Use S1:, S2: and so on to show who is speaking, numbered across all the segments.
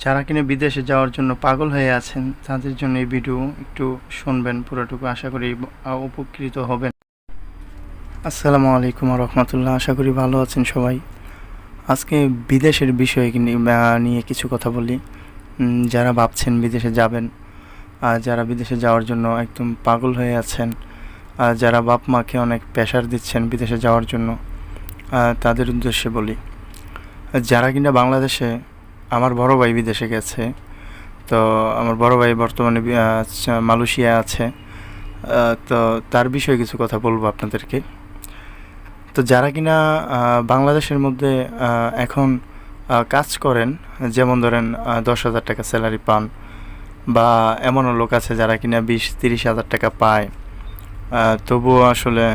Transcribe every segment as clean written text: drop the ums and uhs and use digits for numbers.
S1: যারা কিনা বিদেশে যাওয়ার জন্য পাগল হয়ে আছেন তাদের জন্য এই ভিডিও একটু শুনবেন পুরোটুকু, আশা করি উপকৃত হবেন। আসসালামু আলাইকুম রহমতুল্লাহ, আশা করি ভালো আছেন সবাই। আজকে বিদেশের বিষয়ে নিয়ে কিছু কথা বলি। যারা ভাবছেন বিদেশে যাবেন, যারা বিদেশে যাওয়ার জন্য একদম পাগল হয়ে আছেন, যারা বাপ মাকে অনেক প্রেশার দিচ্ছেন বিদেশে যাওয়ার জন্য, তাদের উদ্দেশ্যে বলি। যারা কিনা বাংলাদেশে, আমার বড় ভাই বিদেশে গেছে, তো আমার বড় ভাই বর্তমানে মালয়েশিয়া আছে, তো তার বিষয়ে কিছু কথা বলবো আপনাদেরকে। তো যারা কিনা বাংলাদেশের মধ্যে এখন কাজ করেন, যেমন ধরেন 10,000 টাকা স্যালারি পান, বা এমনও লোক আছে যারা কিনা 20-30 হাজার টাকা পায়, তবুও আসলে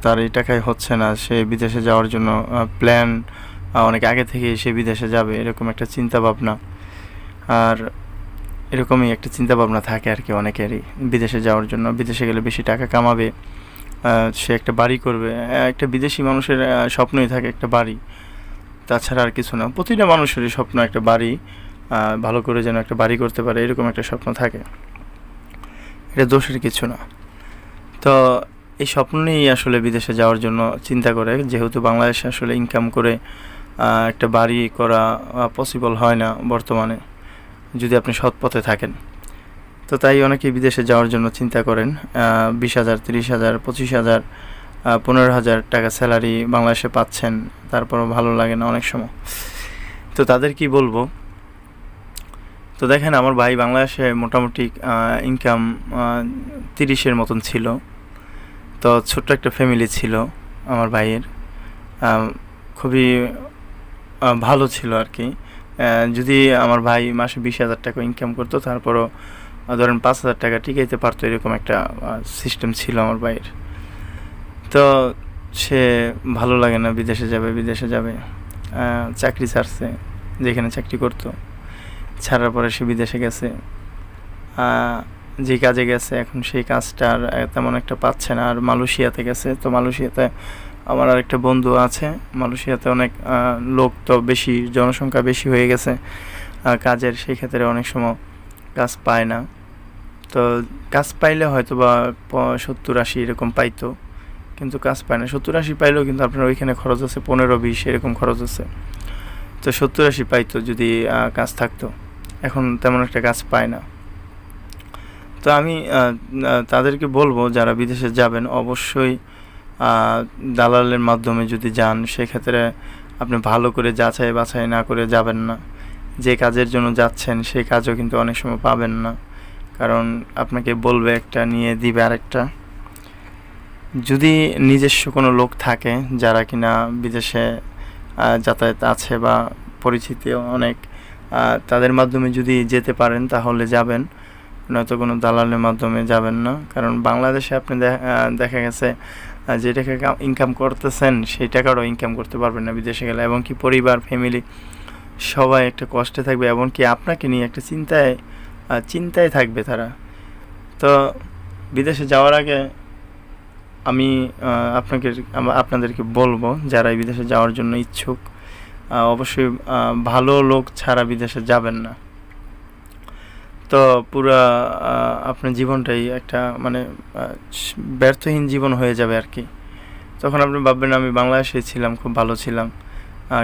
S1: তার এই টাকায় হচ্ছে না, সে বিদেশে যাওয়ার জন্য প্ল্যান অনেক আগে থেকে সে বিদেশে যাবে, এরকম একটা চিন্তা ভাবনা। আর এরকমই একটা চিন্তা ভাবনা থাকে আর কি অনেকেরই, বিদেশে যাওয়ার জন্য। বিদেশে গেলে বেশি টাকা কামাবে, সে একটা বাড়ি করবে। একটা বিদেশি মানুষের স্বপ্নই থাকে একটা বাড়ি, তাছাড়া আর কিছু না। প্রতিটা মানুষেরই স্বপ্ন একটা বাড়ি, ভালো করে যেন একটা বাড়ি করতে পারে, এরকম একটা স্বপ্ন থাকে। এটা দোষের কিছু না। তো এই স্বপ্ন নিয়েই আসলে বিদেশে যাওয়ার জন্য চিন্তা করে, যেহেতু বাংলাদেশে আসলে ইনকাম করে একটা বাড়ি করা পসিবল হয় না বর্তমানে, যদি আপনি সৎ পথে থাকেন। তো তাই অনেকেই বিদেশে যাওয়ার জন্য চিন্তা করেন। 20,000, 30,000, 25,000, 15,000 টাকা স্যালারি বাংলাদেশে পাচ্ছেন, তারপরও ভালো লাগে না অনেক সময়। তো তাদের কি বলবো? তো দেখেন, আমার ভাই বাংলাদেশে মোটামুটি ইনকাম 30-এর মতন ছিল। তো ছোট্ট একটা ফ্যামিলি ছিল আমার ভাইয়ের, খুবই ভালো ছিল আর কি। যদি আমার ভাই মাসে 20,000 টাকা ইনকাম করতো, তারপরও ধরেন 5,000 টাকা টিকাইতে পারতো, এরকম একটা সিস্টেম ছিল আমার ভাইয়ের। তো সে ভালো লাগে না, বিদেশে যাবে বিদেশে যাবে, চাকরি ছাড়ছে, যেখানে চাকরি করতো ছাড়ার পরে সে বিদেশে গেছে। যে কাজে গেছে এখন সেই কাজটা আর তেমন একটা পাচ্ছে না, আর মালয়েশিয়াতে গেছে। তো মালয়েশিয়াতে আমার আরেকটা বন্ধু আছে, মালয়েশিয়াতে অনেক লোক, তো বেশি জনসংখ্যা বেশি হয়ে গেছে কাজের, সেই ক্ষেত্রে অনেক সময় কাজ পায় না। তো কাজ পাইলে হয়তো বা 70-80 এরকম পাইতো, কিন্তু কাজ পায় না। 70-80 পাইলেও কিন্তু আপনার ওইখানে খরচ আছে 15-20 এরকম খরচ আছে। তো 70-80 পাইতো যদি কাজ থাকতো, এখন তেমন একটা কাজ পায় না। তো আমি তাদেরকে বলবো, যারা বিদেশে যাবেন অবশ্যই দালালের মাধ্যমে যদি যান, সেক্ষেত্রে আপনি ভালো করে যাচাই বাছাই না করে যাবেন না। যে কাজের জন্য যাচ্ছেন সেই কাজও কিন্তু অনেক সময় পাবেন না, কারণ আপনাকে বলবে একটা, নিয়ে দিবে আরেকটা। যদি নিজস্ব কোনো লোক থাকে যারা কিনা বিদেশে যাতায়াত আছে বা পরিচিতি অনেক, তাদের মাধ্যমে যদি যেতে পারেন তাহলে যাবেন, নয়তো কোনো দালালের মাধ্যমে যাবেন না। কারণ বাংলাদেশে আপনি দেখা গেছে যে টাকা ইনকাম করতেছেন সেই টাকাটাও ইনকাম করতে পারবেন না বিদেশে গেলে, এবং কি পরিবার ফ্যামিলি সবাই একটা কষ্টে থাকবে, এবং কি আপনাকে নিয়ে একটা চিন্তায় থাকবে তারা। তো বিদেশে যাওয়ার আগে আমি আপনাদেরকে বলবো, যারা বিদেশে যাওয়ার জন্য ইচ্ছুক, অবশ্যই ভালো লোক ছাড়া বিদেশে যাবেন না। তো পুরা আপনার জীবনটাই একটা মানে ব্যর্থহীন জীবন হয়ে যাবে আর কি। তখন আপনি ভাববেন আমি বাংলাদেশে ছিলাম, খুব ভালো ছিলাম,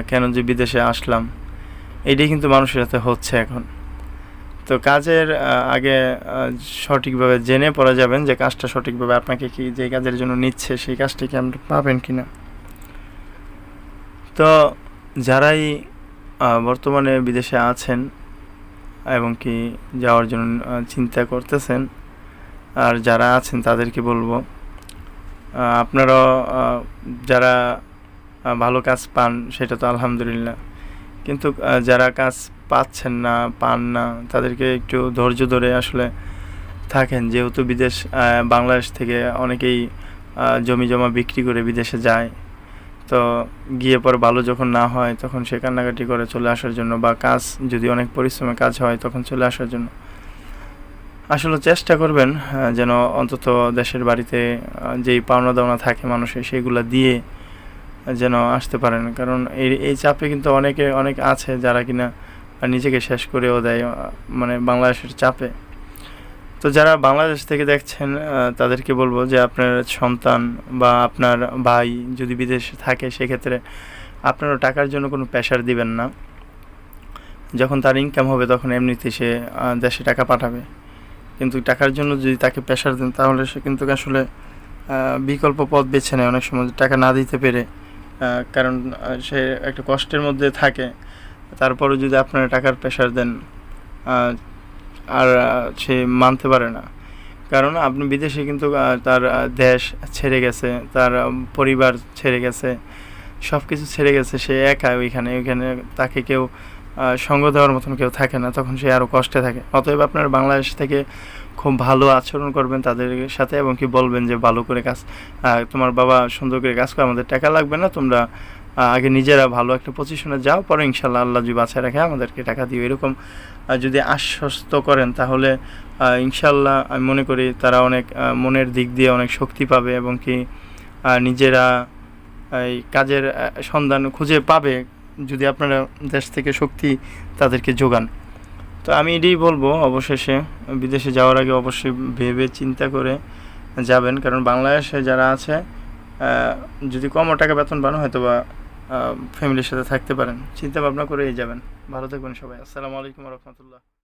S1: কেন যে বিদেশে আসলাম। এইটাই কিন্তু মানুষের সাথে হচ্ছে এখন। তো কাজের আগে সঠিকভাবে জেনে পড়া যাবেন যে কাজটা সঠিকভাবে আপনাকে কি, যে কাজের জন্য নিচ্ছে সেই কাজটা কি আপনি পাবেন কি না। তো যারাই বর্তমানে বিদেশে আছেন এবং কি যাওয়ার জন্য চিন্তা করতেছেন, আর যারা আছেন তাদেরকে বলবো, আপনারা যারা ভালো কাজ পান সেটা তো আলহামদুলিল্লাহ, কিন্তু যারা কাজ পান না, তাদেরকে একটু ধৈর্য ধরে আসলে থাকেন। যেহেতু বাংলাদেশ থেকে অনেকেই জমি জমা বিক্রি করে বিদেশে যায়, তো গিয়ে পরে ভালো যখন না হয় তখন সে কান্নাকাটি করে চলে আসার জন্য, বা কাজ যদি অনেক পরিশ্রমের কাজ হয় তখন চলে আসার জন্য। আসলে চেষ্টা করবেন যেন অন্তত দেশের বাড়িতে যেই পাওনা দাওনা থাকে মানুষের, সেগুলো দিয়ে যেন আসতে পারেন। কারণ এই চাপে কিন্তু অনেক আছে যারা কিনা নিজেকে শেষ করেও দেয় মানে বাংলাদেশের চাপে। তো যারা বাংলাদেশ থেকে দেখছেন তাদেরকে বলবো যে আপনার সন্তান বা আপনার ভাই যদি বিদেশে থাকে সেক্ষেত্রে আপনারা টাকার জন্য কোনো প্রেশার দিবেন না। যখন তার ইনকাম হবে তখন এমনিতে সে দেশে টাকা পাঠাবে, কিন্তু টাকার জন্য যদি তাকে প্রেশার দেন তাহলে সে কিন্তু আসলে বিকল্প পথ বেছে নেয় অনেক সময় টাকা না দিতে পেরে, কারণ সে একটা কষ্টের মধ্যে থাকে। তারপরে যদি আপনারা টাকার প্রেশার দেন আর সে মানতে পারে না, কারণ আপনি বিদেশে কিন্তু তার দেশ ছেড়ে গেছে, তার পরিবার ছেড়ে গেছে, সব কিছু ছেড়ে গেছে, সে একা ওইখানে তাকে কেউ সঙ্গ দেওয়ার মতন কেউ থাকে না, তখন সে আরও কষ্টে থাকে। অতএব আপনার বাংলাদেশ থেকে খুব ভালো আচরণ করবেন তাদের সাথে এবং কি বলবেন যে ভালো করে কাজ, তোমার বাবা সুন্দর করে কাজ করে, আমাদের টাকা লাগবে না, তোমরা আগে নিজেরা ভালো একটা পজিশনে যাও, পরে ইনশাল্লাহ আল্লাহ যদি বাঁচায় রাখে আমাদেরকে টাকা দিও, এরকম যদি আশ্বস্ত করেন তাহলে ইনশাল্লাহ আমি মনে করি তারা অনেক মনের দিক দিয়ে অনেক শক্তি পাবে এবং কি নিজেরা এই কাজের সন্ধান খুঁজে পাবে যদি আপনারা দেশ থেকে শক্তি তাদেরকে যোগান। তো আমি এটাই বলবো, অবশেষে বিদেশে যাওয়ার আগে অবশ্যই ভেবে চিন্তা করে যাবেন, কারণ বাংলাদেশে যারা আছে যদি কম টাকা বেতন পান হয়তো বা ফ্যামিলির সাথে থাকতে পারেন, চিন্তা ভাবনা করেই যাবেন। ভালো থাকবেন সবাই। আসসালামু আলাইকুম রহমতুল্লাহ।